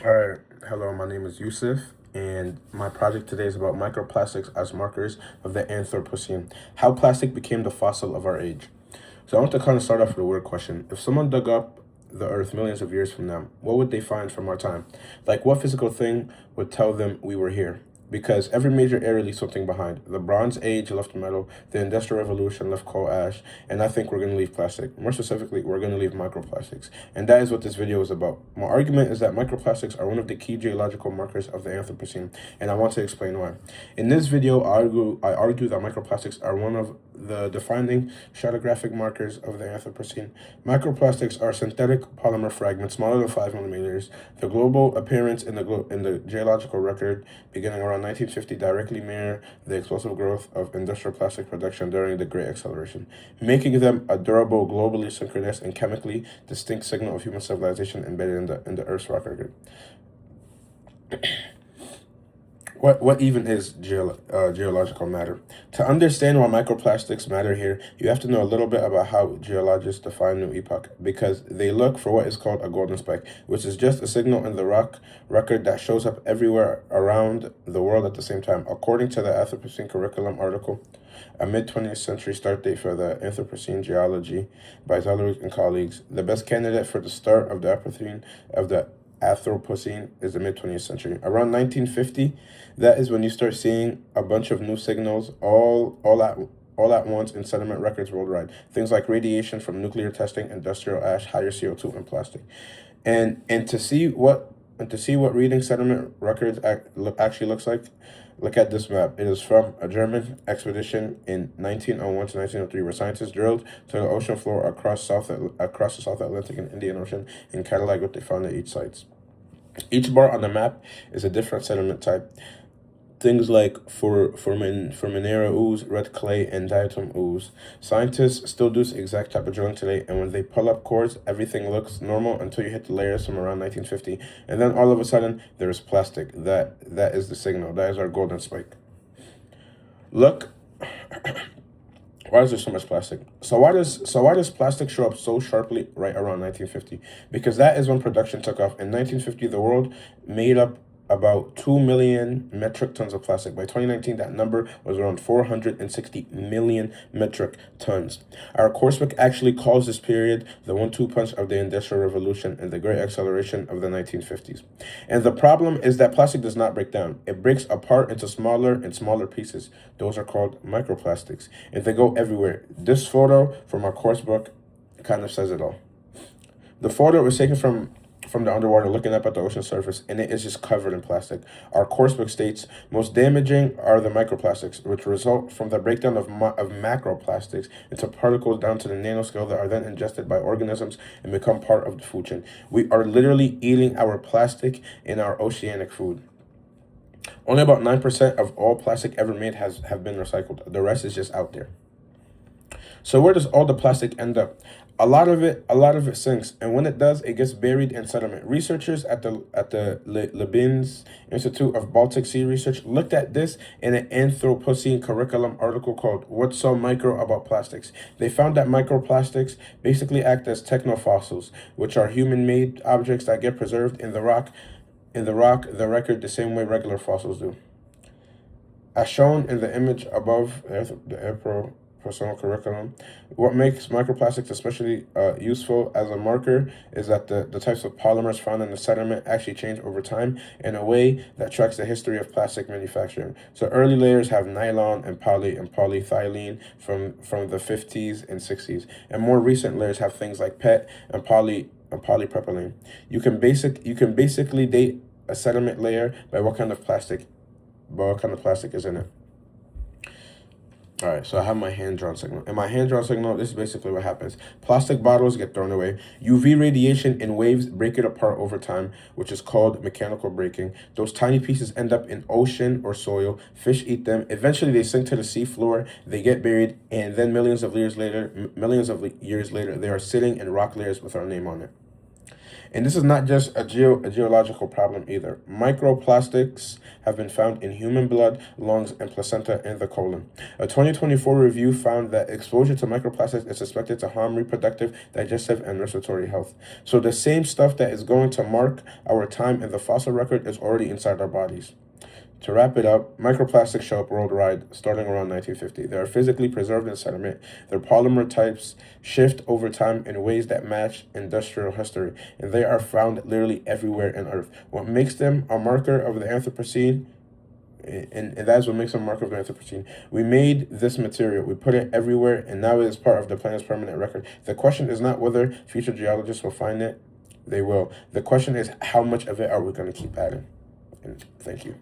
All right, hello, my name is Yusuf, and my project today is about microplastics as markers of the Anthropocene, how plastic became the fossil of our age. So I want to kind of start off with a weird question. If someone dug up the Earth millions of years from now, what would they find from our time? Like, what physical thing would tell them we were here? Because every major era leaves something behind. The Bronze Age left metal, the Industrial Revolution left coal ash, and I think we're going to leave plastic. More specifically, we're going to leave microplastics. And that is what this video is about. My argument is that microplastics are one of the key geological markers of the Anthropocene, and I want to explain why. In this video, I argue that microplastics are one of the defining stratigraphic markers of the Anthropocene. Microplastics are synthetic polymer fragments smaller than 5 millimeters. The global appearance in the geological record beginning around 1950 directly mirror the explosive growth of industrial plastic production during the Great Acceleration, making them a durable, globally synchronous, and chemically distinct signal of human civilization embedded in the Earth's rock record. What even is geological matter? To understand why microplastics matter here, you have to know a little bit about how geologists define new epoch, because they look for what is called a golden spike, which is just a signal in the rock record that shows up everywhere around the world at the same time. According to the Anthropocene curriculum article, a mid-20th century start date for the Anthropocene geology by Zellerick and colleagues, the best candidate for the start of the Anthropocene is the mid-20th century. Around 1950, that is when you start seeing a bunch of new signals all at once in sediment records worldwide. Things like radiation from nuclear testing, industrial ash, higher CO2, and plastic. And to see what reading sediment records actually looks like, look at this map. It is from a German expedition in 1901 to 1903, where scientists drilled to the ocean floor across the South Atlantic and Indian Ocean and cataloged what they found at each site. Each bar on the map is a different sediment type. Things like Foraminera ooze, red clay, and diatom ooze. Scientists still do this exact type of drilling today, and when they pull up cores, everything looks normal until you hit the layers from around 1950, and then all of a sudden there's plastic. That is the signal. That is our golden spike. Look, why is there so much plastic? So why does plastic show up so sharply right around 1950? Because that is when production took off. In 1950, the world made up about 2 million metric tons of plastic. By 2019, that number was around 460 million metric tons. Our coursebook actually calls this period the 1-2 punch of the Industrial Revolution and the Great Acceleration of the 1950s. And the problem is that plastic does not break down. It breaks apart into smaller and smaller pieces. Those are called microplastics, and they go everywhere. This photo from our coursebook kind of says it all. The photo was taken from the underwater looking up at the ocean surface, and it is just covered in plastic. Our coursebook states most damaging are the microplastics, which result from the breakdown of macroplastics into particles down to the nanoscale that are then ingested by organisms and become part of the food chain. We are literally eating our plastic in our oceanic food. Only about 9% of all plastic ever made have been recycled. The rest is just out there. So where does all the plastic end up? A lot of it sinks, and when it does, it gets buried in sediment. Researchers at the Leibniz Institute of Baltic Sea Research looked at this in an Anthropocene curriculum article called "What's So Micro About Plastics." They found that microplastics basically act as technofossils, which are human-made objects that get preserved the record, the same way regular fossils do. As shown in the image above, the April personal curriculum, what makes microplastics especially useful as a marker is that the types of polymers found in the sediment actually change over time in a way that tracks the history of plastic manufacturing. So early layers have nylon and polyethylene from the 50s and 60s, and more recent layers have things like PET and polypropylene. You can basically date a sediment layer by what kind of plastic is in it. All right, so I have my hand-drawn signal. In my hand-drawn signal, this is basically what happens. Plastic bottles get thrown away. UV radiation in waves break it apart over time, which is called mechanical breaking. Those tiny pieces end up in ocean or soil. Fish eat them. Eventually, they sink to the sea floor. They get buried, and then millions of years later, they are sitting in rock layers with our name on it. And this is not just a geological problem either. Microplastics have been found in human blood, lungs, and placenta in the colon. A 2024 review found that exposure to microplastics is suspected to harm reproductive, digestive, and respiratory health. So the same stuff that is going to mark our time in the fossil record is already inside our bodies. To wrap it up, microplastics show up worldwide starting around 1950. They are physically preserved in sediment. Their polymer types shift over time in ways that match industrial history, and they are found literally everywhere in Earth. What makes them a marker of the Anthropocene, and that's what makes them a marker of the Anthropocene. We made this material, we put it everywhere, and now it is part of the planet's permanent record. The question is not whether future geologists will find it, they will. The question is how much of it are we going to keep adding? And thank you.